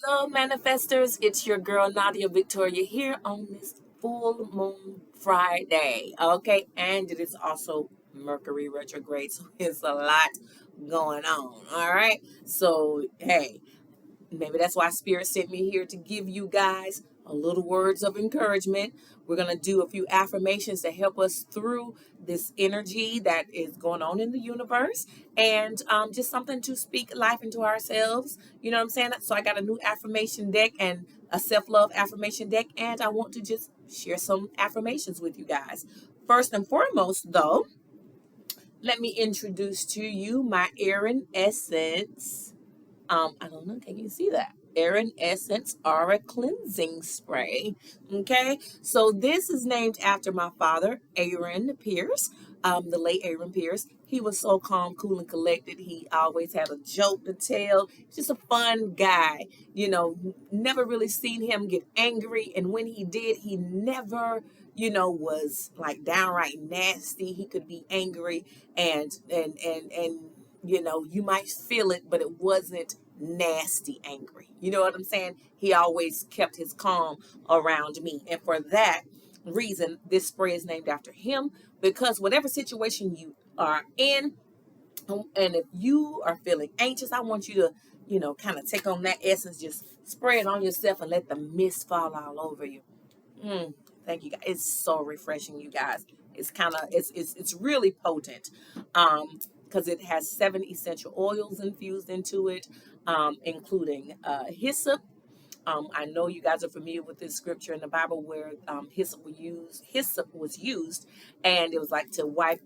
Hello, manifestors. It's your girl Nadia Victoria here on this full moon Friday. Okay, and it is also Mercury retrograde, so it's a lot going on. All right, so hey, maybe that's why Spirit sent me here to give you guys a little words of encouragement. We're going to do a few affirmations to help us through this energy that is going on in the universe and just something to speak life into ourselves. You know what I'm saying? So I got a new affirmation deck and a self-love affirmation deck, and I want to just share some affirmations with you guys. First and foremost, though, let me introduce to you my Erin Essence. I don't know, can you see that? Erin Essence Aura Cleansing Spray. Okay, so this is named after my father, Aaron Pierce, the late Aaron Pierce. He was so calm, cool, and collected. He always had a joke to tell. He's just a fun guy. You know, never really seen him get angry. And when he did, he never, was like downright nasty. He could be angry and you might feel it, but it wasn't nasty angry. You know what I'm saying? He always kept his calm around me. And for that reason, this spray is named after him because whatever situation you are in, and if you are feeling anxious, I want you to, kind of take on that essence, just spray it on yourself and let the mist fall all over you. Mm, thank you guys. It's so refreshing, you guys. It's kind of it's really potent, because it has 7 essential oils infused into it, including hyssop. I know you guys are familiar with this scripture in the Bible where hyssop was used, and it was like to wipe,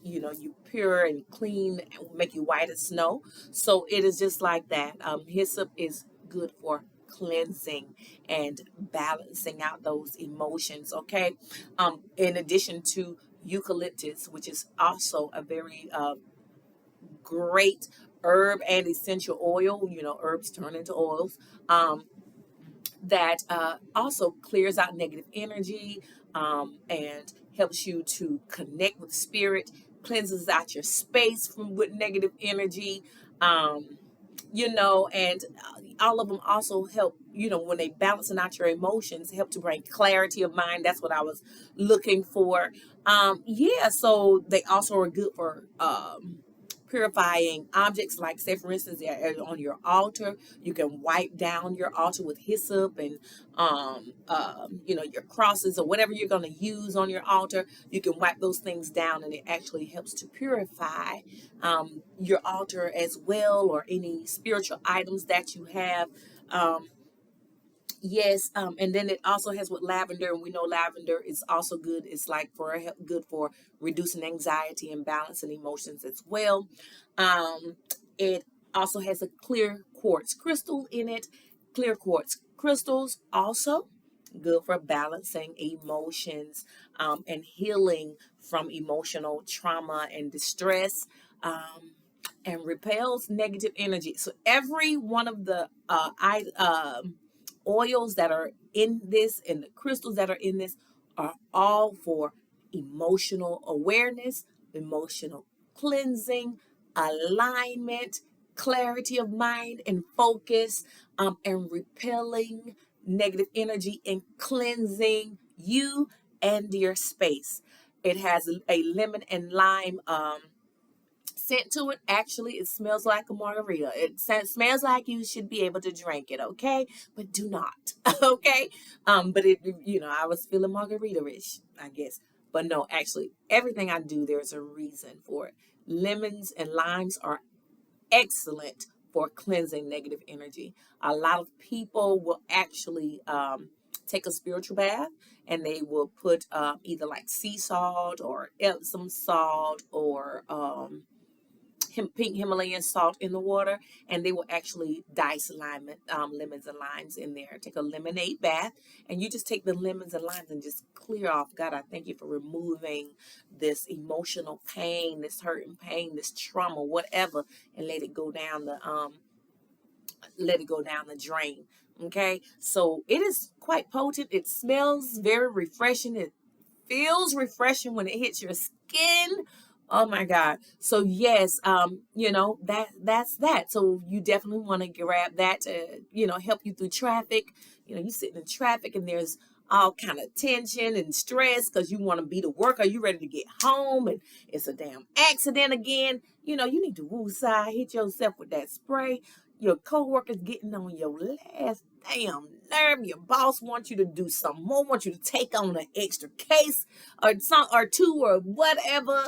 you pure and clean, and make you white as snow. So it is just like that. Hyssop is good for cleansing and balancing out those emotions. Okay, in addition to eucalyptus, which is also a very great herb and essential oil. Herbs turn into oils. That also clears out negative energy, and helps you to connect with spirit, cleanses out your space from with negative energy. And all of them also help, when they balancing out your emotions, help to bring clarity of mind. That's what I was looking for. Yeah, so they also are good for purifying objects, like say for instance on your altar. You can wipe down your altar with hyssop, and your crosses or whatever you're going to use on your altar. You can wipe those things down, and it actually helps to purify your altar as well, or any spiritual items that you have. um, Yes, and then it also has with lavender, and we know lavender is also good. It's like good for reducing anxiety and balancing emotions as well. It also has a clear quartz crystal in it. Clear quartz crystals also good for balancing emotions, and healing from emotional trauma and distress. And repels negative energy. So every one of the oils that are in this and the crystals that are in this are all for emotional awareness, emotional cleansing, alignment, clarity of mind and focus, and repelling negative energy and cleansing you and your space. It has a lemon and lime scent to it. Actually, it smells like a margarita. It smells like you should be able to drink it, okay? But do not, okay? But I was feeling margarita-ish, I guess. But no, actually, everything I do, there's a reason for it. Lemons and limes are excellent for cleansing negative energy. A lot of people will actually take a spiritual bath, and they will put either like sea salt or Epsom salt or pink Himalayan salt in the water, and they will actually dice lemons and limes in there. Take a lemonade bath, and you just take the lemons and limes and just clear off. God, I thank you for removing this emotional pain, this hurt and pain, this trauma, whatever, and let it go down the drain. Okay, so it is quite potent. It smells very refreshing. It feels refreshing when it hits your skin. Oh my God. So yes, that's that. So you definitely want to grab that to, help you through traffic. You sitting in traffic and there's all kind of tension and stress because you want to be to work or you ready to get home and it's a damn accident again. You need to woo-side, hit yourself with that spray. Your coworkers getting on your last damn nerve. Your boss wants you to do some more, wants you to take on an extra case or some or two or whatever.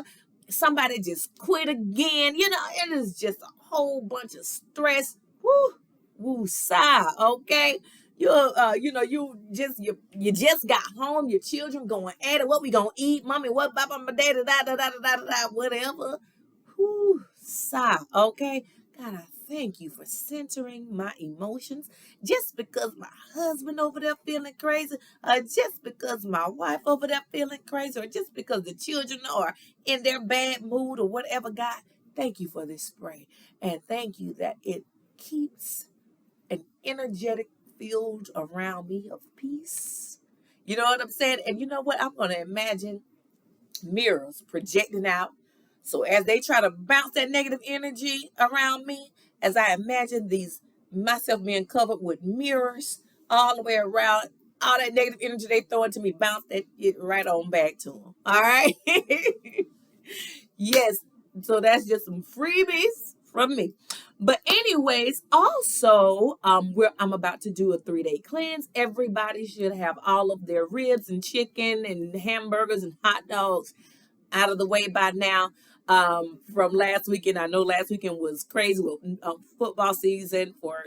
Somebody just quit again. It is just a whole bunch of stress. Woo, woo, sigh. Okay, you just got home. Your children going at it. What we gonna eat, mommy? What, papa, my daddy, da da da da da da, whatever. Whoo, sigh. Okay, God, I thank you for centering my emotions. Just because my husband over there feeling crazy, or just because my wife over there feeling crazy, or just because the children are in their bad mood or whatever, God, thank you for this spray. And thank you that it keeps an energetic field around me of peace. You know what I'm saying? And you know what? I'm going to imagine mirrors projecting out. So as they try to bounce that negative energy around me, as I imagine myself being covered with mirrors all the way around, all that negative energy they throw into me, bounce that it right on back to them. All right. Yes. So that's just some freebies from me. But anyways, also, I'm about to do a 3-day cleanse. Everybody should have all of their ribs and chicken and hamburgers and hot dogs out of the way by now. From last weekend, I know last weekend was crazy with football season for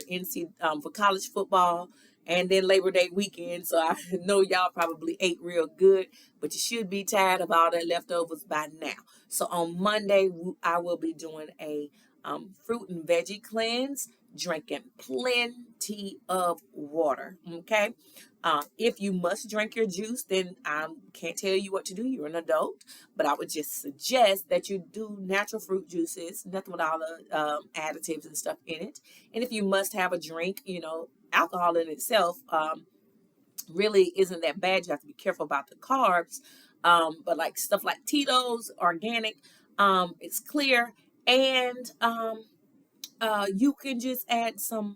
for college football, and then Labor Day weekend. So I know y'all probably ate real good, but you should be tired of all that leftovers by now. So on Monday, I will be doing a fruit and veggie cleanse, drinking plenty of water. Okay. If you must drink your juice, then I can't tell you what to do. You're an adult, but I would just suggest that you do natural fruit juices, nothing with all the additives and stuff in it. And if you must have a drink, alcohol in itself really isn't that bad. You have to be careful about the carbs. But like stuff like Tito's, organic, it's clear. And you can just add some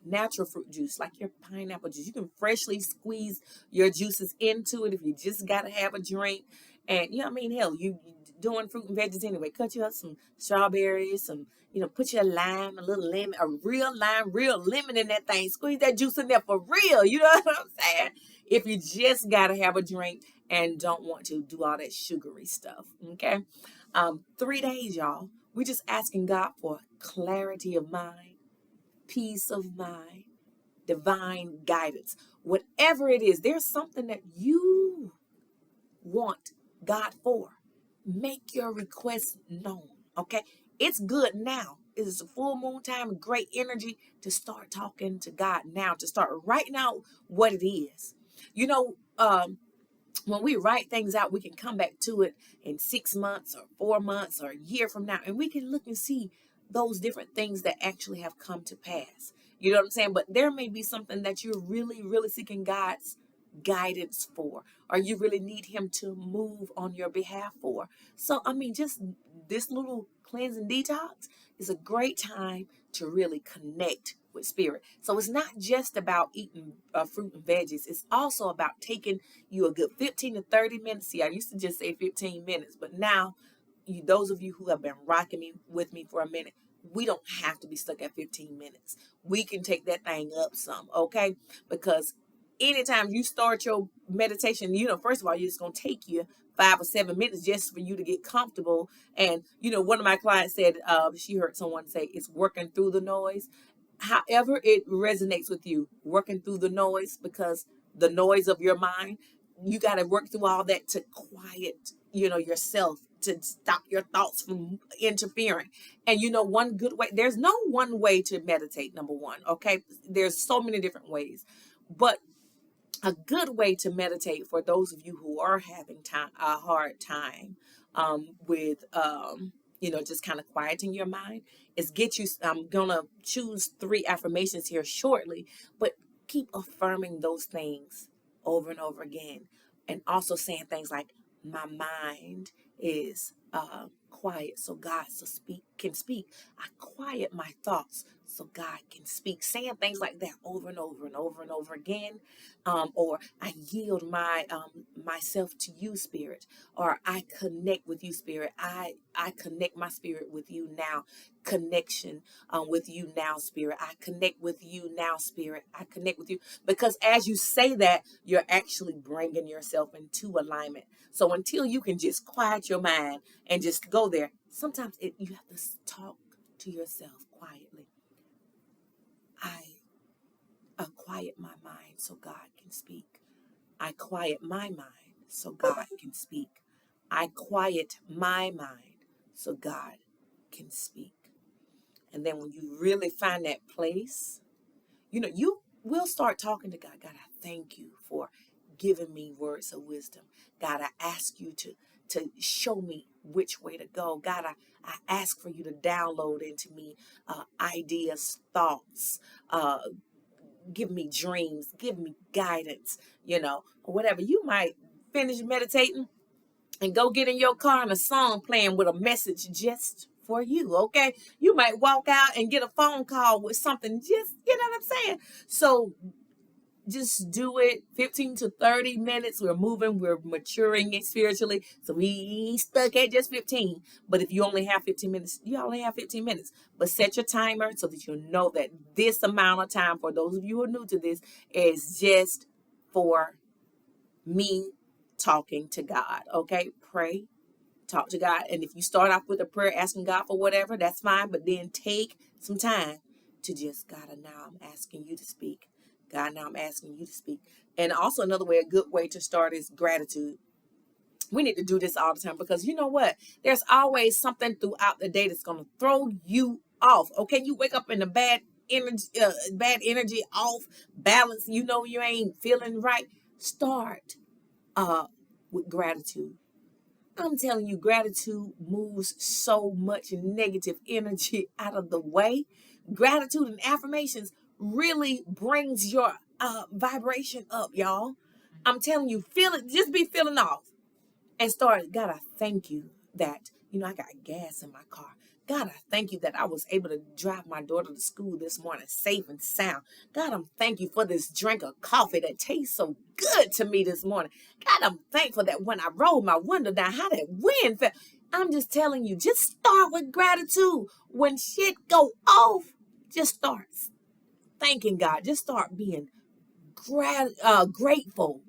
natural fruit juice, like your pineapple juice. You can freshly squeeze your juices into it if you just got to have a drink. And, hell, you doing fruit and veggies anyway. Cut you up some strawberries, put your lime, a little lemon, a real lime, real lemon in that thing. Squeeze that juice in there for real. You know what I'm saying? If you just got to have a drink and don't want to do all that sugary stuff. Okay. 3 days, y'all. We're just asking God for clarity of mind, peace of mind, divine guidance. Whatever it is, there's something that you want God for. Make your request known. Okay. It's good now. It is a full moon time, great energy to start talking to God now, to start writing out what it is. When we write things out, we can come back to it in 6 months or 4 months or a year from now, and we can look and see those different things that actually have come to pass. You know what I'm saying? But there may be something that you're really, really seeking God's guidance for, or you really need Him to move on your behalf for. So, just this little cleansing detox is a great time to really connect with spirit. So it's not just about eating fruit and veggies. It's also about taking you a good 15 to 30 minutes. See, I used to just say 15 minutes, but now those of you who have been rocking me with me for a minute, we don't have to be stuck at 15 minutes. We can take that thing up some, okay? Because anytime you start your meditation, first of all, it's going to take you 5 or 7 minutes just for you to get comfortable. And, one of my clients said she heard someone say it's working through the noise. However it resonates with you, working through the noise, because the noise of your mind, you got to work through all that to quiet, yourself, to stop your thoughts from interfering. And one good way, there's no one way to meditate, number one, okay? There's so many different ways. But a good way to meditate for those of you who are having a hard time with just kind of quieting your mind is I'm gonna choose 3 affirmations here shortly, but keep affirming those things over and over again, and also saying things like, my mind is quiet so God can speak. I quiet my thoughts so God can speak. Saying things like that over and over and over and over again, or I yield myself to you, Spirit, or I connect with you, Spirit. I connect my spirit with you now. Connection with you now, Spirit. I connect with you now, Spirit. I connect with you, because as you say that, you're actually bringing yourself into alignment. So until you can just quiet your mind and just go there, sometimes you have to talk to yourself quietly. I quiet my mind so God can speak. I quiet my mind so God can speak. I quiet my mind so God can speak. And then when you really find that place, you will start talking to God. God, I thank you for giving me words of wisdom. God, I ask you to show me which way to go. God, I ask for you to download into me ideas, thoughts, give me dreams, give me guidance, or whatever. You might finish meditating and go get in your car and a song playing with a message just for you, okay? You might walk out and get a phone call with something, just, you know what I'm saying? So just do it 15 to 30 minutes. We're moving, we're maturing it spiritually. So we ain't stuck at just 15. But if you only have 15 minutes, you only have 15 minutes. But set your timer so that you know that this amount of time, for those of you who are new to this, is just for me talking to God. Okay? Pray, talk to God. And if you start off with a prayer asking God for whatever, that's fine. But then take some time to just, God, now I'm asking you to speak. God, now I'm asking you to speak. And also another way, a good way to start is gratitude. We need to do this all the time, because you know what? There's always something throughout the day that's going to throw you off. Okay, you wake up in a bad energy, off balance. You ain't feeling right. Start with gratitude. I'm telling you, gratitude moves so much negative energy out of the way. Gratitude and affirmations really brings your vibration up, y'all. I'm telling you, feel it. Just be feeling off and start. God, I thank you that, I got gas in my car. God, I thank you that I was able to drive my daughter to school this morning safe and sound. God, I'm thank you for this drink of coffee that tastes so good to me this morning. God, I'm thankful that when I rolled my window down, how that wind felt. I'm just telling you, just start with gratitude. When shit go off, just start thanking God. Just start being grateful.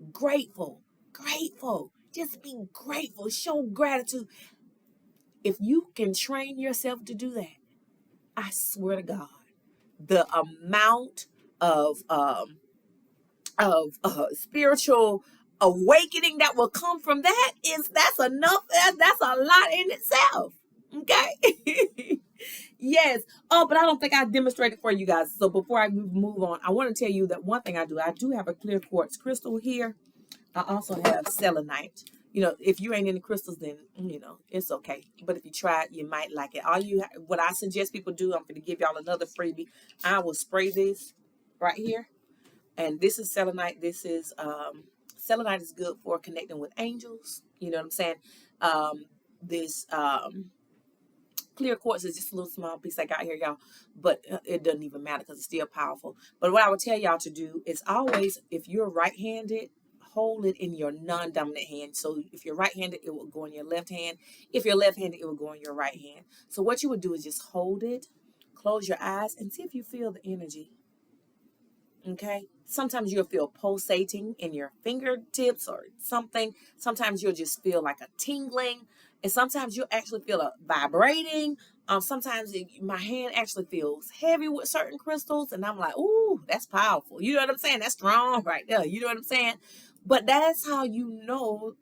Just be grateful. Show gratitude. If you can train yourself to do that, I swear to God, the amount of spiritual awakening that will come from that's enough. That's a lot in itself. Okay. Yes. Oh, but I don't think I demonstrated for you guys. So before I move on, I want to tell you that one thing I do have a clear quartz crystal here. I also have selenite. If you ain't into crystals, then it's okay. But if you try it, you might like it. What I suggest people do, I'm going to give y'all another freebie. I will spray this right here, and this is selenite. This is selenite is good for connecting with angels. You know what I'm saying? This clear quartz is just a little small piece I got here, y'all, but it doesn't even matter because it's still powerful. But what I would tell y'all to do is always, if you're right-handed, hold it in your non-dominant hand. So if you're right-handed, it will go in your left hand. If you're left-handed, it will go in your right hand. So what you would do is just hold it, close your eyes, and see if you feel the energy. Okay? Sometimes you'll feel pulsating in your fingertips or something. Sometimes you'll just feel like a tingling. And sometimes you'll actually feel a vibrating. Sometimes my hand actually feels heavy with certain crystals. And I'm like, ooh, that's powerful. You know what I'm saying? That's strong right there. You know what I'm saying? But that's how you know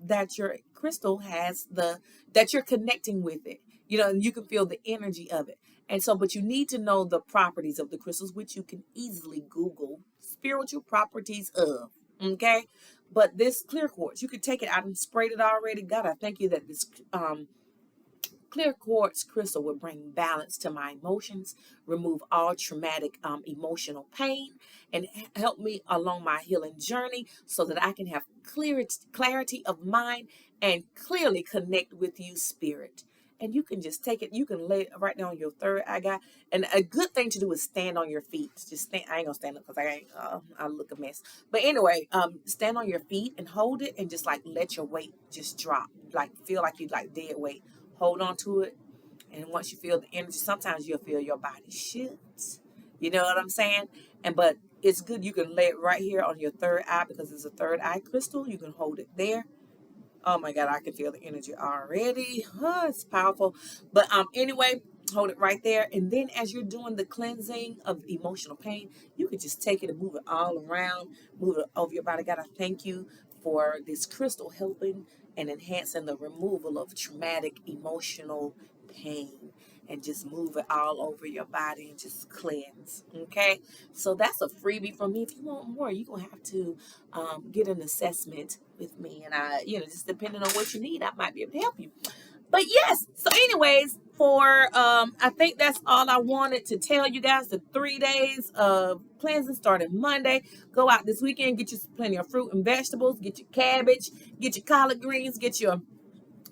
that your crystal that you're connecting with it. And you can feel the energy of it. And so, but you need to know the properties of the crystals, which you can easily Google spiritual properties of. Okay. But this clear quartz, you could take it out and sprayed it already. God, I thank you that this Clear quartz crystal will bring balance to my emotions, remove all traumatic emotional pain, and help me along my healing journey so that I can have clarity of mind and clearly connect with you, spirit. And you can just take it, you can lay it right down on your third eye, guy. And a good thing to do is stand on your feet. Just stand. I ain't gonna stand up because I look a mess. But anyway, stand on your feet and hold it and just like let your weight just drop. Like feel like you like dead weight. Hold on to it. And once you feel the energy, sometimes you'll feel your body shift. You know what I'm saying? But it's good you can lay it right here on your third eye because it's a third eye crystal. You can hold it there. Oh my God, I can feel the energy already. Oh, it's powerful. But anyway, hold it right there. And then as you're doing the cleansing of emotional pain, you can just take it and move it all around, move it over your body. God, I thank you for this crystal helping and enhancing the removal of traumatic emotional pain. And just move it all over your body and just cleanse. Okay, so that's a freebie from me. If you want more, you're gonna have to get an assessment with me, and just depending on what you need, I might be able to help you. But yes, so anyways, for I think that's all I wanted to tell you guys. The 3 days of cleansing started Monday. Go out this weekend, get you plenty of fruit and vegetables, get your cabbage, get your collard greens, get your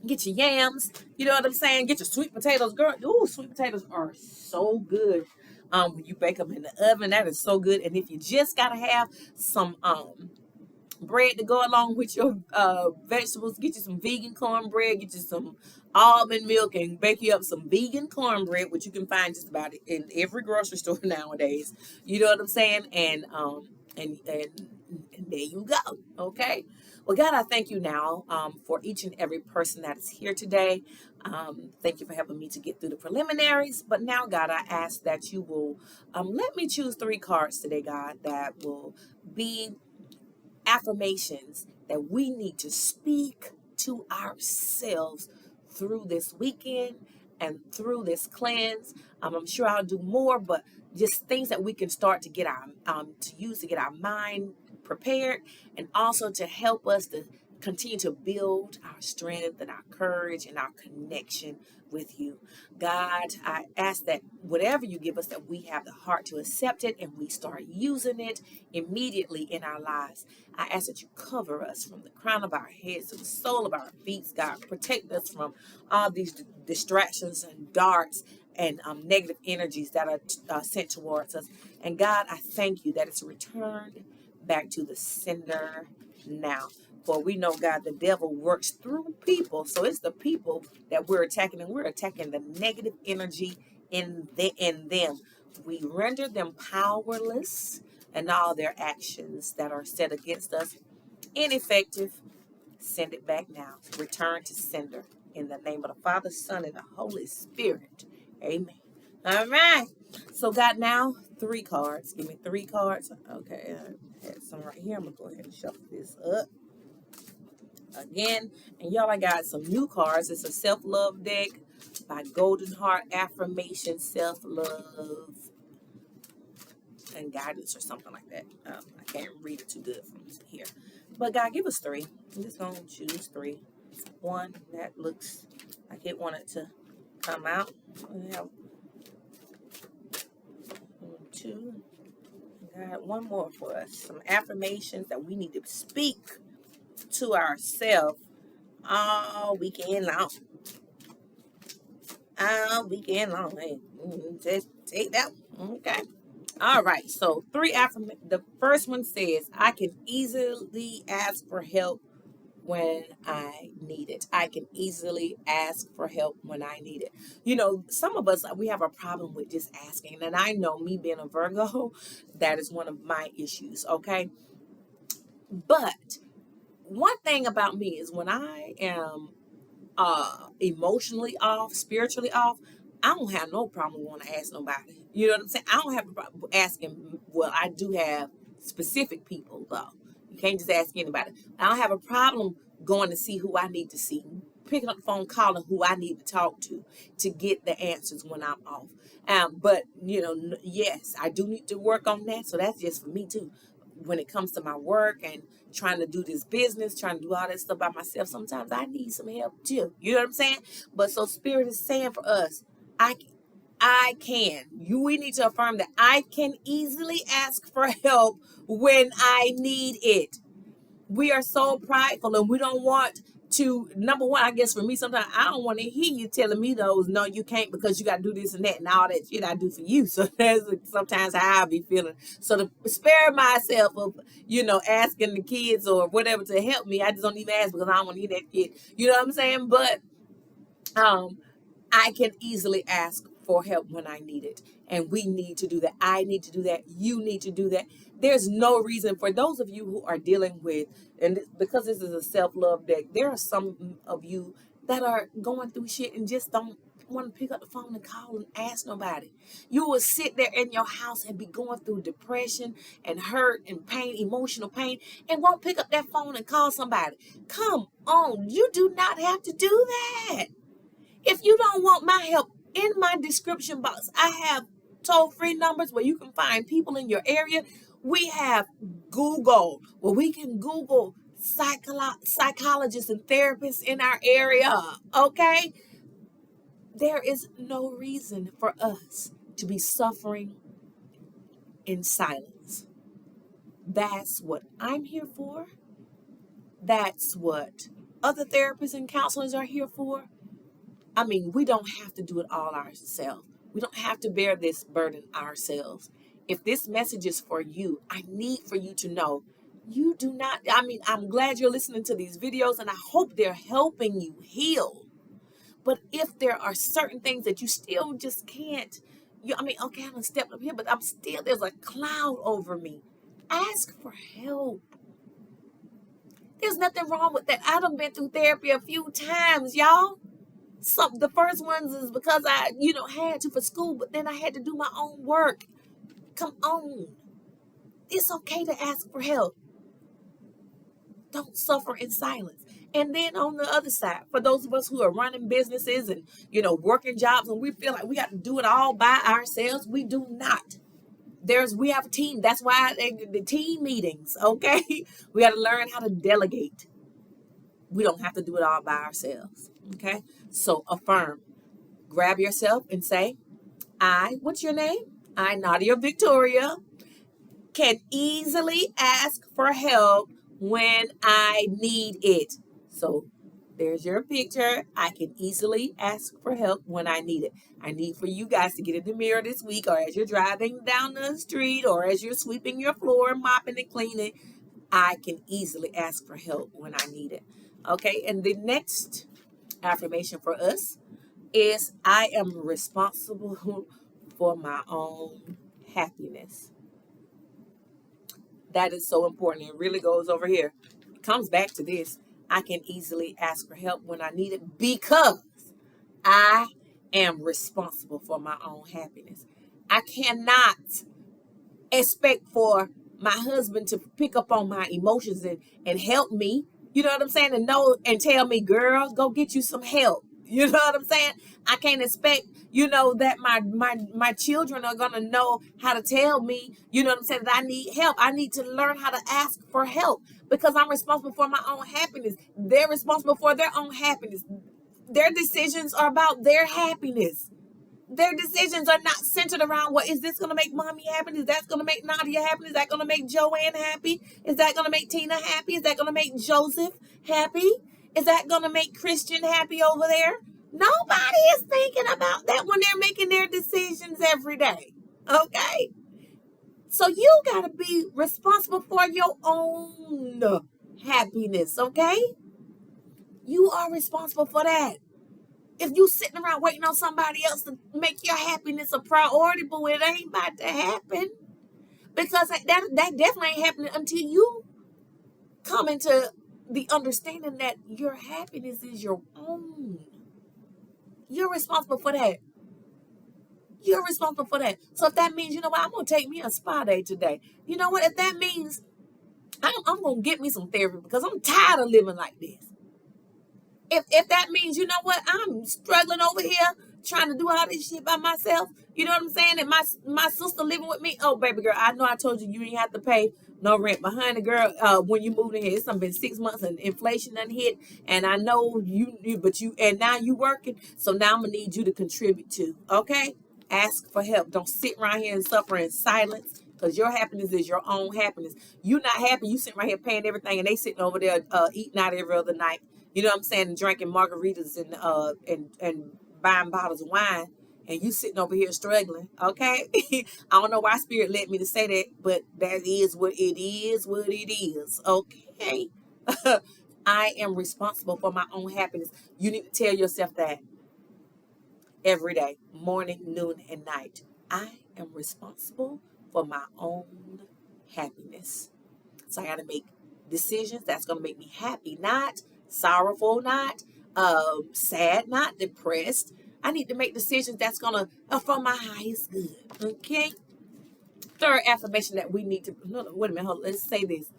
yams, you know what I'm saying? Get your sweet potatoes, girl. Ooh, sweet potatoes are so good. When you bake them in the oven, that is so good. And if you just gotta have some bread to go along with your vegetables, get you some vegan cornbread, get you some almond milk, and bake you up some vegan cornbread, which you can find just about in every grocery store nowadays. You know what I'm saying? And there you go. Okay. Well, God, I thank you now for each and every person that is here today. Thank you for helping me to get through the preliminaries. But now, God, I ask that you will let me choose 3 cards today, God, that will be affirmations that we need to speak to ourselves through this weekend and through this cleanse. I'm sure I'll do more, but just things that we can start to get our to use to get our mind prepared, and also to help us to continue to build our strength and our courage and our connection with you. God, I ask that whatever you give us, that we have the heart to accept it and we start using it immediately in our lives. I ask that you cover us from the crown of our heads to the sole of our feet, God. Protect us from all these distractions and darts and negative energies that are sent towards us. And God, I thank you that it's returned back to the sender now. For we know, God, the devil works through people. So it's the people that we're attacking, and we're attacking the negative energy in them. We render them powerless, and all their actions that are set against us ineffective. Send it back now. Return to sender. In the name of the Father, Son, and the Holy Spirit. Amen. All right. So got now 3 cards. Give me 3 cards. Okay. I had some right here. I'm going to go ahead and shuffle this up again. And y'all, I got some new cards. It's a self-love deck by Golden Heart Affirmation Self-Love and Guidance or something like that. I can't read it too good from here. But God, give us 3. I'm just going to choose 3. 1 that looks like it wanted to come out. We have 2. God, 1 more for us. Some affirmations that we need to speak to ourselves all weekend long. All weekend long. Hey, just take that one. Okay. All right. So 3 affirmations. The first one says, I can easily ask for help when I need it. I can easily ask for help when I need it. You know, some of us, we have a problem with just asking. And I know, me being a Virgo, that is one of my issues. Okay. But one thing about me is when I am emotionally off, spiritually off, I don't have no problem want to ask nobody. You know what I'm saying? I don't have a problem asking. Well, I do have specific people though. You can't just ask anybody. I don't have a problem going to see who I need to see, picking up the phone, calling who I need to talk to get the answers when I'm off. But you know, yes, I do need to work on that. So that's just for me too. when it comes to my work and trying to do this business, trying to do all that stuff by myself, sometimes I need some help too. You know what I'm saying? But so Spirit is saying for us, I can. We need to affirm that I can easily ask for help when I need it. We are so prideful and we don't want to, number one, I guess for me, sometimes I don't want to hear you telling me those, no, you can't because you got to do this and that and all that shit I do for you. So that's sometimes how I be feeling. So to spare myself of, asking the kids or whatever to help me, I just don't even ask because I don't want to hear that shit. You know what I'm saying? But I can easily ask for help when I need it. And we need to do that. I need to do that. You need to do that. There's no reason for those of you who are dealing with, and because this is a self-love deck, there are some of you that are going through shit and just don't want to pick up the phone and call and ask nobody. You will sit there in your house and be going through depression and hurt and pain, emotional pain, and won't pick up that phone and call somebody. Come on. You do not have to do that. If you don't want my help, in my description box, I have toll-free numbers where you can find people in your area. We have Google, where we can Google psychologists and therapists in our area, okay? There is no reason for us to be suffering in silence. That's what I'm here for. That's what other therapists and counselors are here for. I mean, we don't have to do it all ourselves. We don't have to bear this burden ourselves. If this message is for you, I need for you to know you do not, I'm glad you're listening to these videos and I hope they're helping you heal. But if there are certain things that you still just can't, okay, I'm gonna step up here, but there's a cloud over me. Ask for help. There's nothing wrong with that. I done been through therapy a few times, y'all. The first ones is because I, had to for school, but then I had to do my own work. Come on. It's okay to ask for help. Don't suffer in silence. And then on the other side, for those of us who are running businesses and, working jobs and we feel like we got to do it all by ourselves, we do not. We have a team. That's why the team meetings, okay? We got to learn how to delegate. We don't have to do it all by ourselves, okay? So affirm. Grab yourself and say, what's your name? I, Nadia Victoria, can easily ask for help when I need it. So there's your picture. I can easily ask for help when I need it. I need for you guys to get in the mirror this week or as you're driving down the street or as you're sweeping your floor, mopping and cleaning. I can easily ask for help when I need it. Okay, and the next affirmation for us is I am responsible for my own happiness. That is so important. It really goes over here. It comes back to this. I can easily ask for help when I need it because I am responsible for my own happiness. I cannot expect for my husband to pick up on my emotions and help me. You know what I'm saying? And tell me, girl, go get you some help. You know what I'm saying? I can't expect, that my children are going to know how to tell me, you know what I'm saying, that I need help. I need to learn how to ask for help because I'm responsible for my own happiness. They're responsible for their own happiness. Their decisions are about their happiness. Their decisions are not centered around, well, is this going to make mommy happy? Is that going to make Nadia happy? Is that going to make Joanne happy? Is that going to make Tina happy? Is that going to make Joseph happy? Is that going to make Christian happy over there? Nobody is thinking about that when they're making their decisions every day. Okay? So you got to be responsible for your own happiness. Okay? You are responsible for that. If you sitting around waiting on somebody else to make your happiness a priority, but it ain't about to happen. Because that definitely ain't happening until you come into the understanding that your happiness is your own. You're responsible for that. You're responsible for that. So if that means, I'm going to take me a spa day today. You know what? If that means I'm going to get me some therapy because I'm tired of living like this. If that means, I'm struggling over here trying to do all this shit by myself. You know what I'm saying? And my sister living with me. Oh, baby girl, I know I told you ain't have to pay no rent behind the girl when you moved in here. It's done been 6 months and inflation done hit. And I know and now you working. So now I'm gonna need you to contribute too. Okay? Ask for help. Don't sit around here and suffer in silence. Because your happiness is your own happiness. You not happy. You sitting right here paying everything, and they sitting over there eating out every other night. You know what I'm saying? And drinking margaritas and buying bottles of wine, and you sitting over here struggling. Okay, I don't know why Spirit led me to say that, but that is what it is. What it is. Okay, I am responsible for my own happiness. You need to tell yourself that every day, morning, noon, and night. I am responsible for my own happiness. So I got to make decisions that's going to make me happy, not sorrowful, not sad, not depressed. I need to make decisions that's going to for my highest good. Okay. Third affirmation that we need to. No, wait a minute. Hold on, let's say this.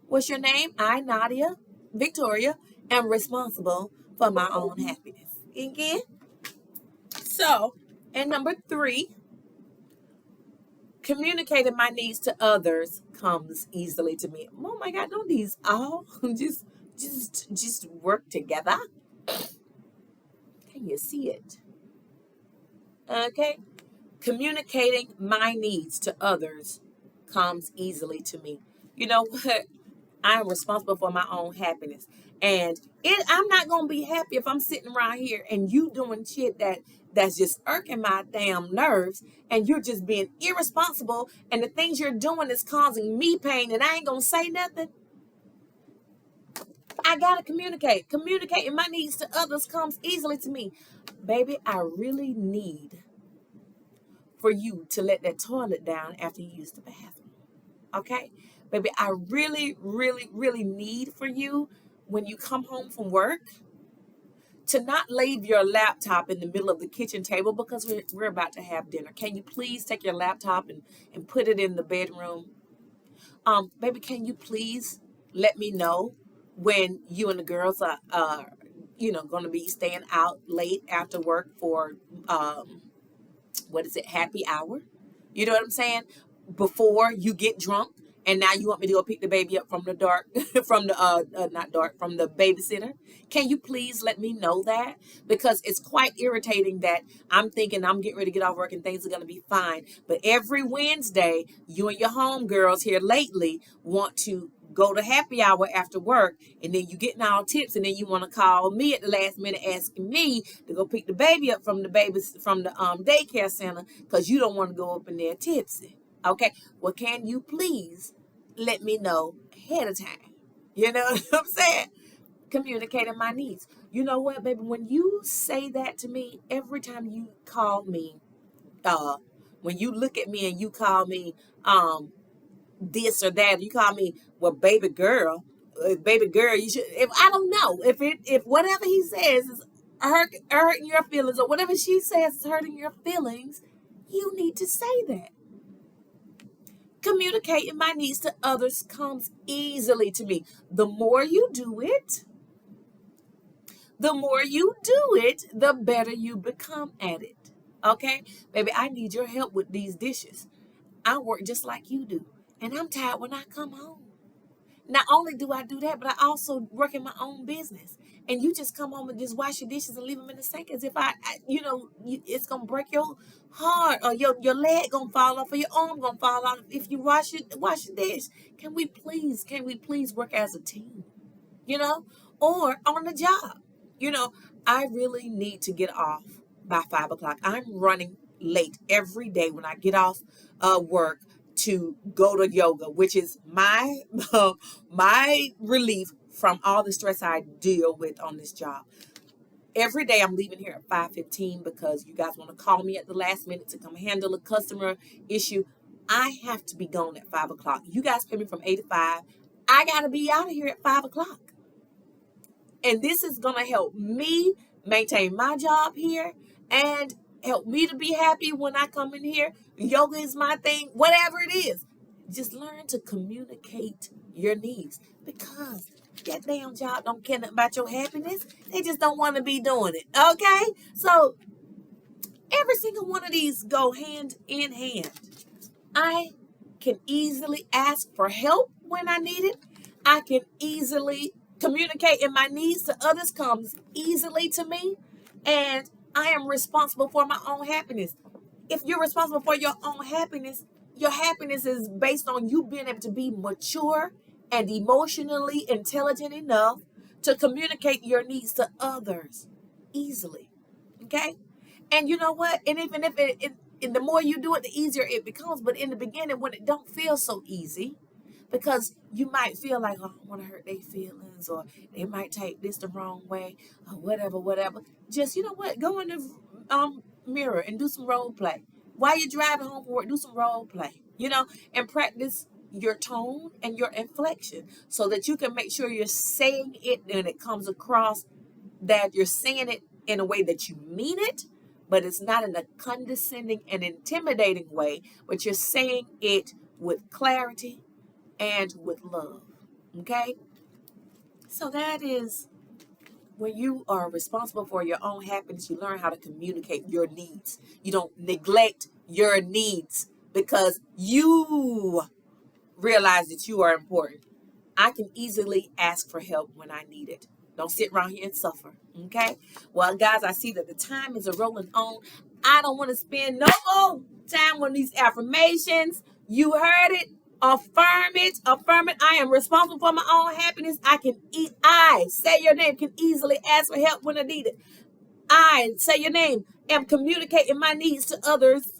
What's your name? I, Nadia Victoria, am responsible for my own happiness. Again. So, and number 3. Communicating my needs to others comes easily to me. Oh my God, don't these all just work together? Can you see it? Okay. Communicating my needs to others comes easily to me. You know what? I am responsible for my own happiness. And I'm not going to be happy if I'm sitting around here and you doing shit that's just irking my damn nerves, and you're just being irresponsible, and the things you're doing is causing me pain, and I ain't going to say nothing. I got to communicate. Communicating my needs to others comes easily to me. Baby, I really need for you to let that toilet down after you use the bathroom. Okay? Baby, I really, really, really need for you when you come home from work to not leave your laptop in the middle of the kitchen table because we're about to have dinner. Can you please take your laptop and put it in the bedroom? Baby, can you please let me know when you and the girls are going to be staying out late after work for happy hour? You know what I'm saying? Before you get drunk, and now you want me to go pick the baby up from the dark, from the not dark, from the babysitter. Can you please let me know that? Because it's quite irritating that I'm thinking I'm getting ready to get off work and things are going to be fine. But every Wednesday, you and your homegirls here lately want to go to happy hour after work, and then you getting all tips, and then you want to call me at the last minute asking me to go pick the baby up from the daycare center because you don't want to go up in there tipsy. Okay, well, can you please let me know ahead of time? You know what I'm saying? Communicating my needs. You know what, baby? When you say that to me, every time you call me, when you look at me and you call me this or that, you call me, well, baby girl, you should. If I don't know if whatever he says is hurting your feelings, or whatever she says is hurting your feelings, you need to say that. Communicating my needs to others comes easily to me. The more you do it, the better you become at it. Okay? Baby, I need your help with these dishes. I work just like you do. And I'm tired when I come home. Not only do I do that, but I also work in my own business. And you just come home and just wash your dishes and leave them in the sink as if it's going to break your heart, or your leg going to fall off, or your arm going to fall off if you wash the dish. Can we please work as a team, or on the job? I really need to get off by 5 o'clock. I'm running late every day when I get off work to go to yoga, which is my my relief from all the stress I deal with on this job. Every day I'm leaving here at 5:15 because you guys want to call me at the last minute to come handle a customer issue. I have to be gone at 5 o'clock. You guys pay me from 8 to 5. I got to be out of here at 5 o'clock. And this is going to help me maintain my job here and help me to be happy when I come in here. Yoga is my thing, whatever it is. Just learn to communicate your needs, because that damn job don't care nothing about your happiness. They just don't want to be doing it. Okay? So Every single one of these go hand in hand. I can easily ask for help when I need it. I can easily communicate, and my needs to others comes easily to me. And I am responsible for my own happiness. If you're responsible for your happiness is based on you being able to be mature and emotionally intelligent enough to communicate your needs to others easily. Okay? And you know what? And even if and the more you do it, the easier it becomes. But in the beginning, when it don't feel so easy, because you might feel like, oh, I don't want to hurt their feelings, or they might take this the wrong way, or whatever. Just, you know what? Go in the mirror and do some role play. While you're driving home from work, do some role play, and practice your tone and your inflection so that you can make sure you're saying it and it comes across that you're saying it in a way that you mean it, but it's not in a condescending and intimidating way, but you're saying it with clarity and with love. Okay? So that is when you are responsible for your own happiness, you learn how to communicate your needs. You don't neglect your needs because you realize that you are important. I can easily ask for help when I need it. Don't sit around here and suffer. Okay? Well, guys, I see that the time is rolling on. I don't want to spend no more time on these affirmations. You heard it. Affirm it. Affirm it. I am responsible for my own happiness. I say your name, can easily ask for help when I need it. I say your name, am communicating my needs to others.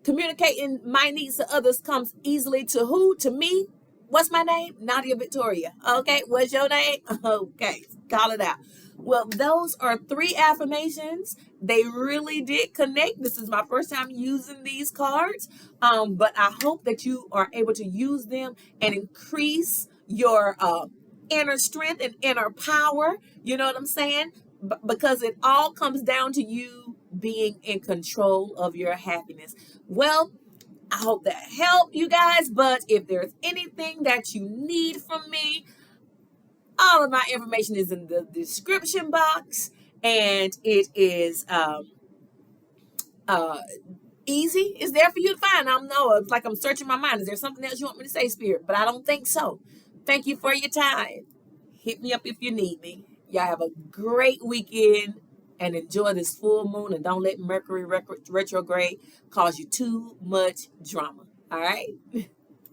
Communicating my needs to others comes easily to who? To me. What's my name? Nadia Victoria. Okay, what's your name? Okay, call it out. Well, those are 3 affirmations. They really did connect. This is my first time using these cards, but I hope that you are able to use them and increase your inner strength and inner power. You know what I'm saying? Because it all comes down to you being in control of your happiness. Well, I hope that helped you guys. But if there's anything that you need from me, all of my information is in the description box, and it is easy. It's there for you to find. I don't know. It's like I'm searching my mind. Is there something else you want me to say, Spirit? But I don't think so. Thank you for your time. Hit me up if you need me. Y'all have a great weekend and enjoy this full moon, and don't let Mercury retrograde cause you too much drama. All right?